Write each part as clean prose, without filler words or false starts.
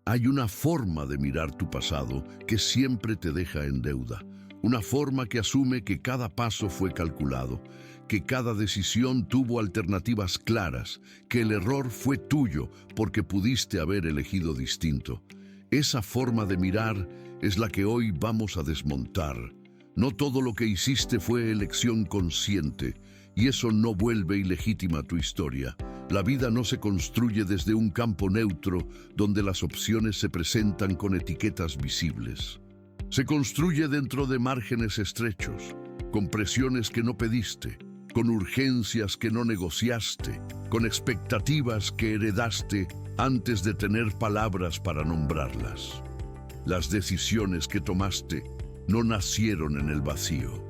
Hay una forma de mirar tu pasado que siempre te deja en deuda. Una forma que asume que cada paso fue calculado, que cada decisión tuvo alternativas claras, que el error fue tuyo porque pudiste haber elegido distinto. Esa forma de mirar es la que hoy vamos a desmontar. No todo lo que hiciste fue elección consciente, y eso no vuelve ilegítima tu historia. La vida no se construye desde un campo neutro donde las opciones se presentan con etiquetas visibles. Se construye dentro de márgenes estrechos, con presiones que no pediste, con urgencias que no negociaste, con expectativas que heredaste antes de tener palabras para nombrarlas. Las decisiones que tomaste no nacieron en el vacío,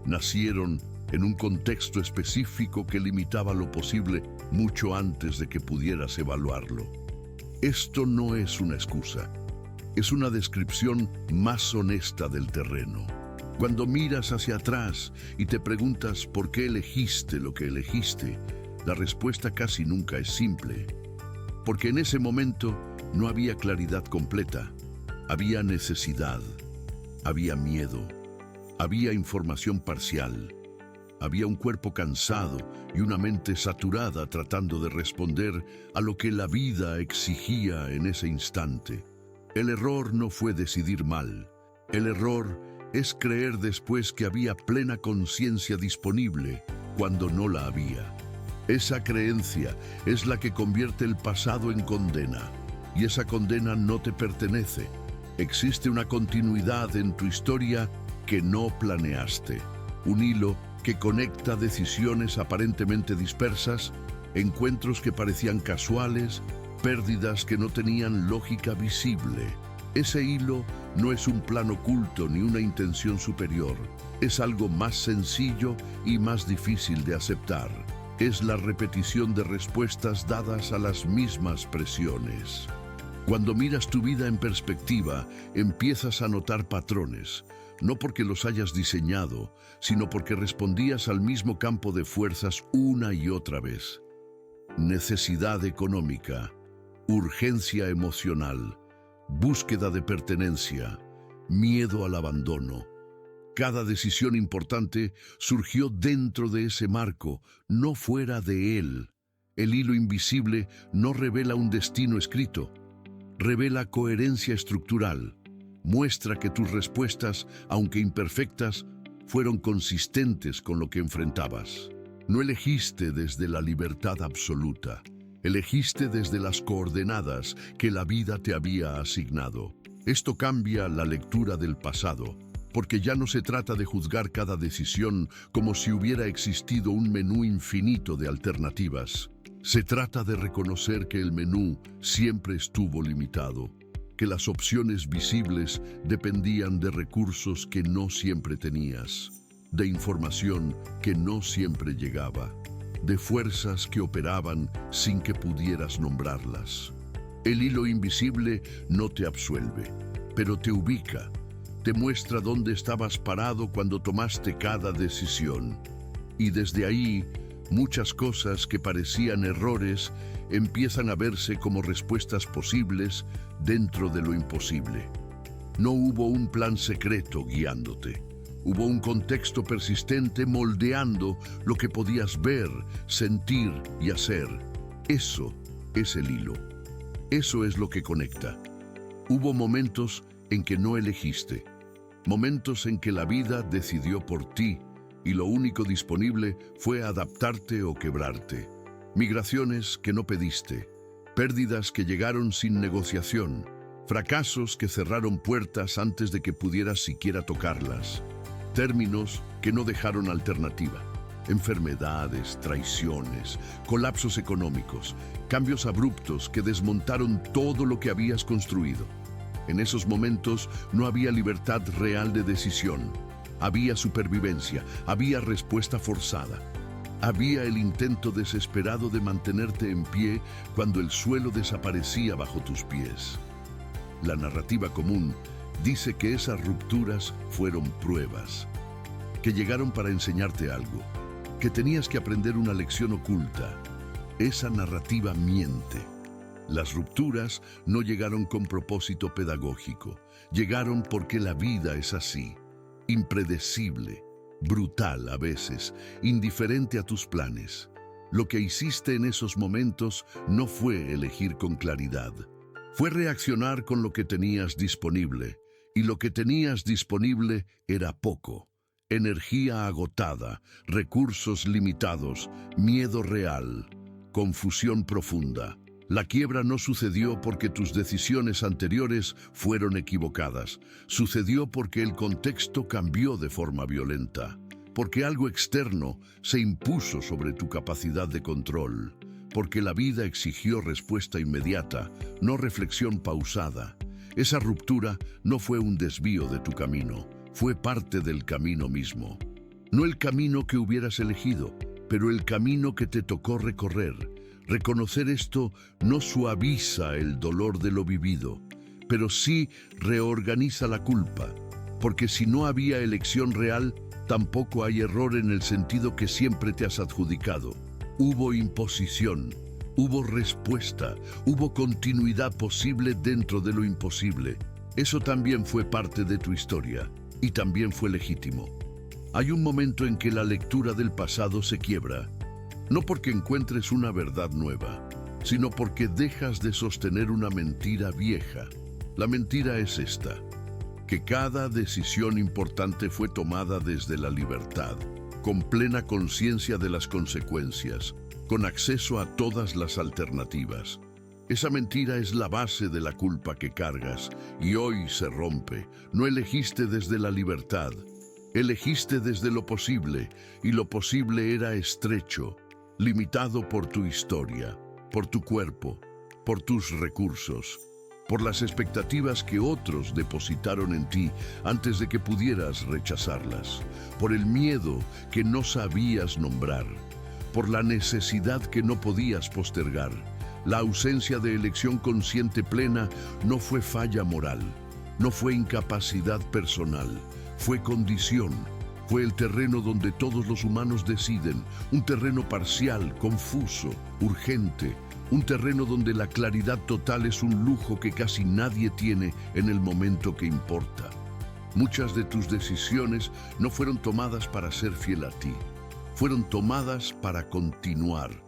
nacieron en un contexto específico que limitaba lo posible mucho antes de que pudieras evaluarlo. Esto no es una excusa, es una descripción más honesta del terreno. Cuando miras hacia atrás y te preguntas por qué elegiste lo que elegiste, la respuesta casi nunca es simple. Porque en ese momento no había claridad completa, había necesidad, había miedo, había información parcial. Había un cuerpo cansado y una mente saturada tratando de responder a lo que la vida exigía en ese instante. El error no fue decidir mal. El error es creer después que había plena conciencia disponible cuando no la había. Esa creencia es la que convierte el pasado en condena, y esa condena no te pertenece. Existe una continuidad en tu historia que no planeaste, un hilo que conecta decisiones aparentemente dispersas, encuentros que parecían casuales, pérdidas que no tenían lógica visible. Ese hilo no es un plan oculto ni una intención superior, es algo más sencillo y más difícil de aceptar. Es la repetición de respuestas dadas a las mismas presiones. Cuando miras tu vida en perspectiva, empiezas a notar patrones. No porque los hayas diseñado, sino porque respondías al mismo campo de fuerzas una y otra vez. Necesidad económica, urgencia emocional, búsqueda de pertenencia, miedo al abandono. Cada decisión importante surgió dentro de ese marco, no fuera de él. El hilo invisible no revela un destino escrito, revela coherencia estructural. Muestra que tus respuestas, aunque imperfectas, fueron consistentes con lo que enfrentabas. No elegiste desde la libertad absoluta, elegiste desde las coordenadas que la vida te había asignado. Esto cambia la lectura del pasado, porque ya no se trata de juzgar cada decisión como si hubiera existido un menú infinito de alternativas. Se trata de reconocer que el menú siempre estuvo limitado, que las opciones visibles dependían de recursos que no siempre tenías, de información que no siempre llegaba, de fuerzas que operaban sin que pudieras nombrarlas. El hilo invisible no te absuelve, pero te ubica, te muestra dónde estabas parado cuando tomaste cada decisión. Y desde ahí, muchas cosas que parecían errores empiezan a verse como respuestas posibles dentro de lo imposible. No hubo un plan secreto guiándote. Hubo un contexto persistente moldeando lo que podías ver, sentir y hacer. Eso es el hilo. Eso es lo que conecta. Hubo momentos en que no elegiste. Momentos en que la vida decidió por ti y lo único disponible fue adaptarte o quebrarte. Migraciones que no pediste, pérdidas que llegaron sin negociación, fracasos que cerraron puertas antes de que pudieras siquiera tocarlas, términos que no dejaron alternativa, enfermedades, traiciones, colapsos económicos, cambios abruptos que desmontaron todo lo que habías construido. En esos momentos no había libertad real de decisión. Había supervivencia, había respuesta forzada. Había el intento desesperado de mantenerte en pie cuando el suelo desaparecía bajo tus pies. La narrativa común dice que esas rupturas fueron pruebas, que llegaron para enseñarte algo, que tenías que aprender una lección oculta. Esa narrativa miente. Las rupturas no llegaron con propósito pedagógico, llegaron porque la vida es así, impredecible, brutal a veces, indiferente a tus planes. Lo que hiciste en esos momentos no fue elegir con claridad, fue reaccionar con lo que tenías disponible, y lo que tenías disponible era poco. Energía agotada, recursos limitados, miedo real, confusión profunda. La quiebra no sucedió porque tus decisiones anteriores fueron equivocadas. Sucedió porque el contexto cambió de forma violenta, porque algo externo se impuso sobre tu capacidad de control, porque la vida exigió respuesta inmediata, no reflexión pausada. Esa ruptura no fue un desvío de tu camino, fue parte del camino mismo. No el camino que hubieras elegido, pero el camino que te tocó recorrer. Reconocer esto no suaviza el dolor de lo vivido, pero sí reorganiza la culpa, porque si no había elección real, tampoco hay error en el sentido que siempre te has adjudicado. Hubo imposición, hubo respuesta, hubo continuidad posible dentro de lo imposible. Eso también fue parte de tu historia, y también fue legítimo. Hay un momento en que la lectura del pasado se quiebra, no porque encuentres una verdad nueva, sino porque dejas de sostener una mentira vieja. La mentira es esta: que cada decisión importante fue tomada desde la libertad, con plena conciencia de las consecuencias, con acceso a todas las alternativas. Esa mentira es la base de la culpa que cargas, y hoy se rompe. No elegiste desde la libertad, elegiste desde lo posible, y lo posible era estrecho, limitado por tu historia, por tu cuerpo, por tus recursos, por las expectativas que otros depositaron en ti antes de que pudieras rechazarlas, por el miedo que no sabías nombrar, por la necesidad que no podías postergar. La ausencia de elección consciente plena no fue falla moral, no fue incapacidad personal, fue condición. Fue el terreno donde todos los humanos deciden, un terreno parcial, confuso, urgente, un terreno donde la claridad total es un lujo que casi nadie tiene en el momento que importa. Muchas de tus decisiones no fueron tomadas para ser fiel a ti, fueron tomadas para continuar,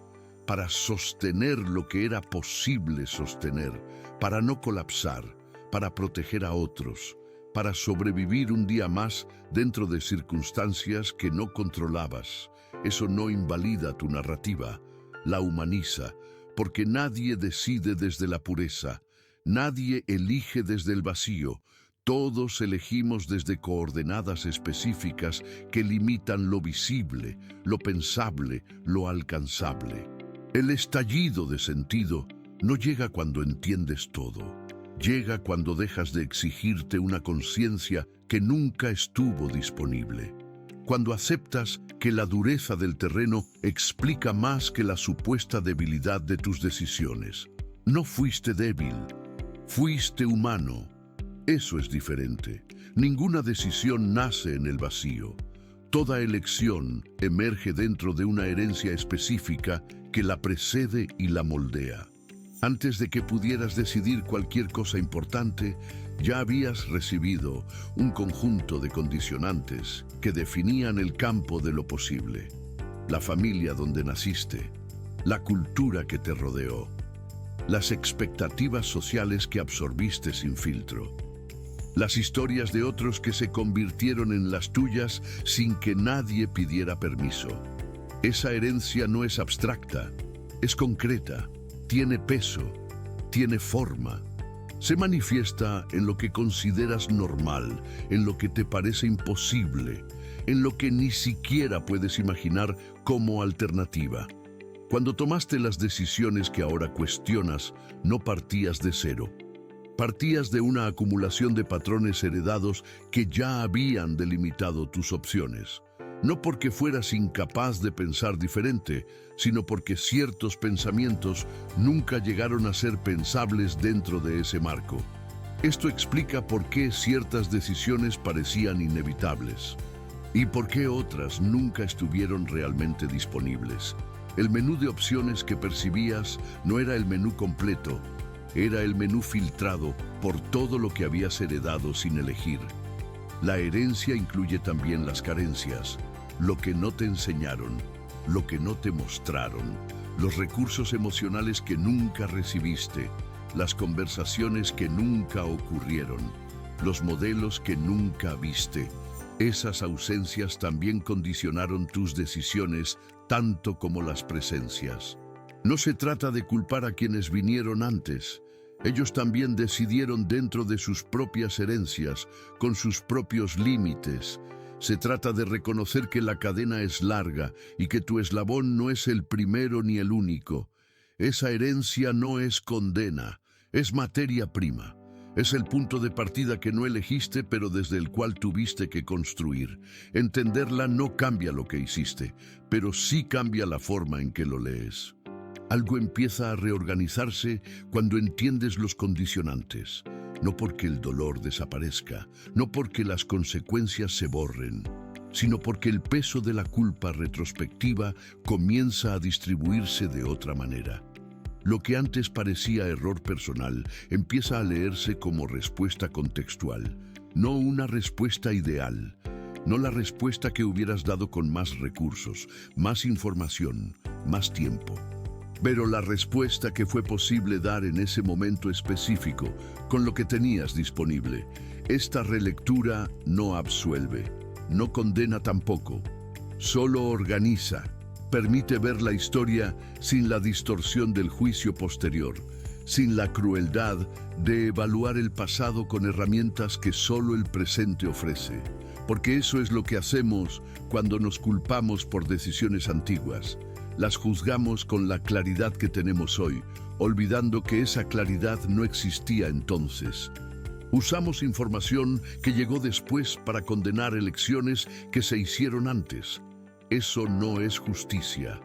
para sostener lo que era posible sostener, para no colapsar, para proteger a otros, para sobrevivir un día más dentro de circunstancias que no controlabas. Eso no invalida tu narrativa, la humaniza, porque nadie decide desde la pureza, nadie elige desde el vacío, todos elegimos desde coordenadas específicas que limitan lo visible, lo pensable, lo alcanzable. El estallido de sentido no llega cuando entiendes todo. Llega cuando dejas de exigirte una conciencia que nunca estuvo disponible. Cuando aceptas que la dureza del terreno explica más que la supuesta debilidad de tus decisiones. No fuiste débil, fuiste humano. Eso es diferente. Ninguna decisión nace en el vacío. Toda elección emerge dentro de una herencia específica que la precede y la moldea. Antes de que pudieras decidir cualquier cosa importante, ya habías recibido un conjunto de condicionantes que definían el campo de lo posible. La familia donde naciste, la cultura que te rodeó, las expectativas sociales que absorbiste sin filtro, las historias de otros que se convirtieron en las tuyas sin que nadie pidiera permiso. Esa herencia no es abstracta, es concreta. Tiene peso, tiene forma. Se manifiesta en lo que consideras normal, en lo que te parece imposible, en lo que ni siquiera puedes imaginar como alternativa. Cuando tomaste las decisiones que ahora cuestionas, no partías de cero. Partías de una acumulación de patrones heredados que ya habían delimitado tus opciones. No porque fueras incapaz de pensar diferente, sino porque ciertos pensamientos nunca llegaron a ser pensables dentro de ese marco. Esto explica por qué ciertas decisiones parecían inevitables y por qué otras nunca estuvieron realmente disponibles. El menú de opciones que percibías no era el menú completo, era el menú filtrado por todo lo que habías heredado sin elegir. La herencia incluye también las carencias, lo que no te enseñaron, lo que no te mostraron, los recursos emocionales que nunca recibiste, las conversaciones que nunca ocurrieron, los modelos que nunca viste. Esas ausencias también condicionaron tus decisiones tanto como las presencias. No se trata de culpar a quienes vinieron antes. Ellos también decidieron dentro de sus propias herencias, con sus propios límites. Se trata de reconocer que la cadena es larga y que tu eslabón no es el primero ni el único. Esa herencia no es condena, es materia prima. Es el punto de partida que no elegiste, pero desde el cual tuviste que construir. Entenderla no cambia lo que hiciste, pero sí cambia la forma en que lo lees. Algo empieza a reorganizarse cuando entiendes los condicionantes. No porque el dolor desaparezca, no porque las consecuencias se borren, sino porque el peso de la culpa retrospectiva comienza a distribuirse de otra manera. Lo que antes parecía error personal empieza a leerse como respuesta contextual, no una respuesta ideal, no la respuesta que hubieras dado con más recursos, más información, más tiempo. Pero la respuesta que fue posible dar en ese momento específico, con lo que tenías disponible. Esta relectura no absuelve, no condena tampoco, solo organiza. Permite ver la historia sin la distorsión del juicio posterior, sin la crueldad de evaluar el pasado con herramientas que solo el presente ofrece. Porque eso es lo que hacemos cuando nos culpamos por decisiones antiguas. Las juzgamos con la claridad que tenemos hoy, olvidando que esa claridad no existía entonces. Usamos información que llegó después para condenar elecciones que se hicieron antes. Eso no es justicia,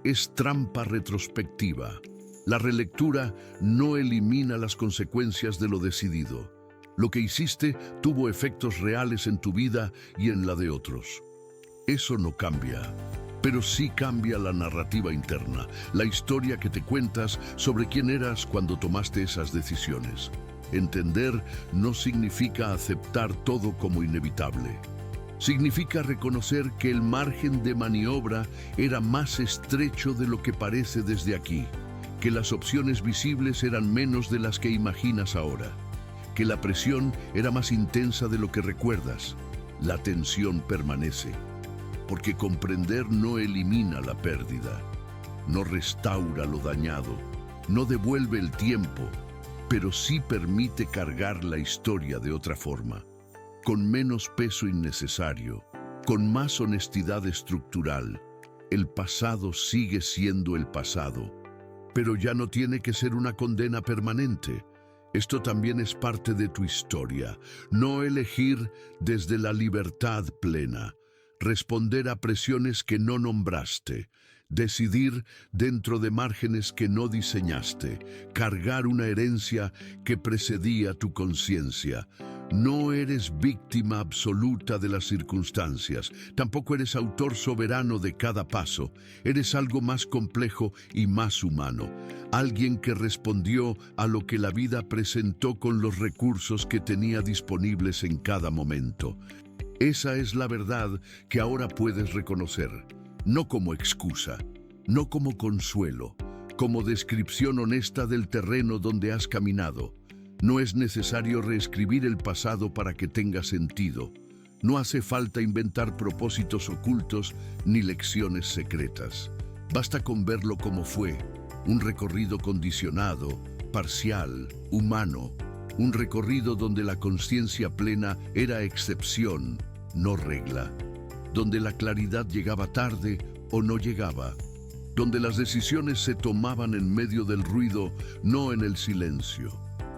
es trampa retrospectiva. La relectura no elimina las consecuencias de lo decidido. Lo que hiciste tuvo efectos reales en tu vida y en la de otros. Eso no cambia. Pero sí cambia la narrativa interna, la historia que te cuentas sobre quién eras cuando tomaste esas decisiones. Entender no significa aceptar todo como inevitable. Significa reconocer que el margen de maniobra era más estrecho de lo que parece desde aquí, que las opciones visibles eran menos de las que imaginas ahora, que la presión era más intensa de lo que recuerdas. La tensión permanece. Porque comprender no elimina la pérdida, no restaura lo dañado, no devuelve el tiempo, pero sí permite cargar la historia de otra forma, con menos peso innecesario, con más honestidad estructural. El pasado sigue siendo el pasado, pero ya no tiene que ser una condena permanente. Esto también es parte de tu historia, no elegir desde la libertad plena. Responder a presiones que no nombraste, decidir dentro de márgenes que no diseñaste, cargar una herencia que precedía tu conciencia. No eres víctima absoluta de las circunstancias, tampoco eres autor soberano de cada paso. Eres algo más complejo y más humano, alguien que respondió a lo que la vida presentó con los recursos que tenía disponibles en cada momento. Esa es la verdad que ahora puedes reconocer, no como excusa, no como consuelo, como descripción honesta del terreno donde has caminado. No es necesario reescribir el pasado para que tenga sentido. No hace falta inventar propósitos ocultos ni lecciones secretas. Basta con verlo como fue, un recorrido condicionado, parcial, humano. Un recorrido donde la conciencia plena era excepción, no regla. Donde la claridad llegaba tarde o no llegaba. Donde las decisiones se tomaban en medio del ruido, no en el silencio.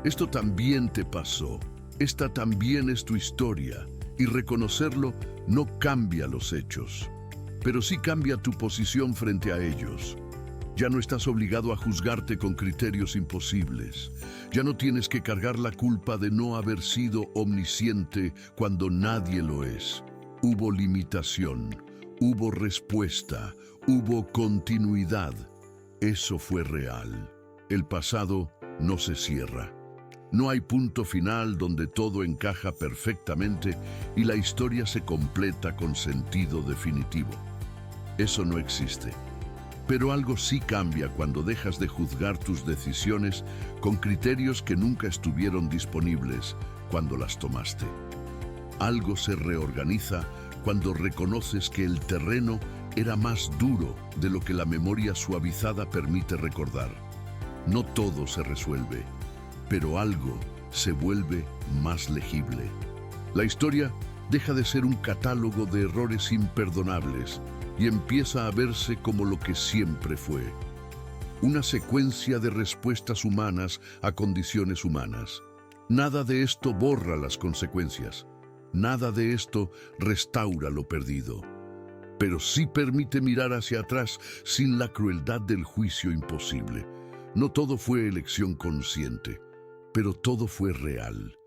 Esto también te pasó. Esta también es tu historia. Y reconocerlo no cambia los hechos, pero sí cambia tu posición frente a ellos. Ya no estás obligado a juzgarte con criterios imposibles. Ya no tienes que cargar la culpa de no haber sido omnisciente cuando nadie lo es. Hubo limitación, Hubo respuesta, hubo continuidad. Eso fue real. El pasado no se cierra. No hay punto final donde todo encaja perfectamente y la historia se completa con sentido definitivo. Eso no existe. Pero algo sí cambia cuando dejas de juzgar tus decisiones con criterios que nunca estuvieron disponibles cuando las tomaste. Algo se reorganiza cuando reconoces que el terreno era más duro de lo que la memoria suavizada permite recordar. No todo se resuelve, pero algo se vuelve más legible. La historia deja de ser un catálogo de errores imperdonables y empieza a verse como lo que siempre fue: una secuencia de respuestas humanas a condiciones humanas. Nada de esto borra las consecuencias. Nada de esto restaura lo perdido. Pero sí permite mirar hacia atrás sin la crueldad del juicio imposible. No todo fue elección consciente, pero todo fue real.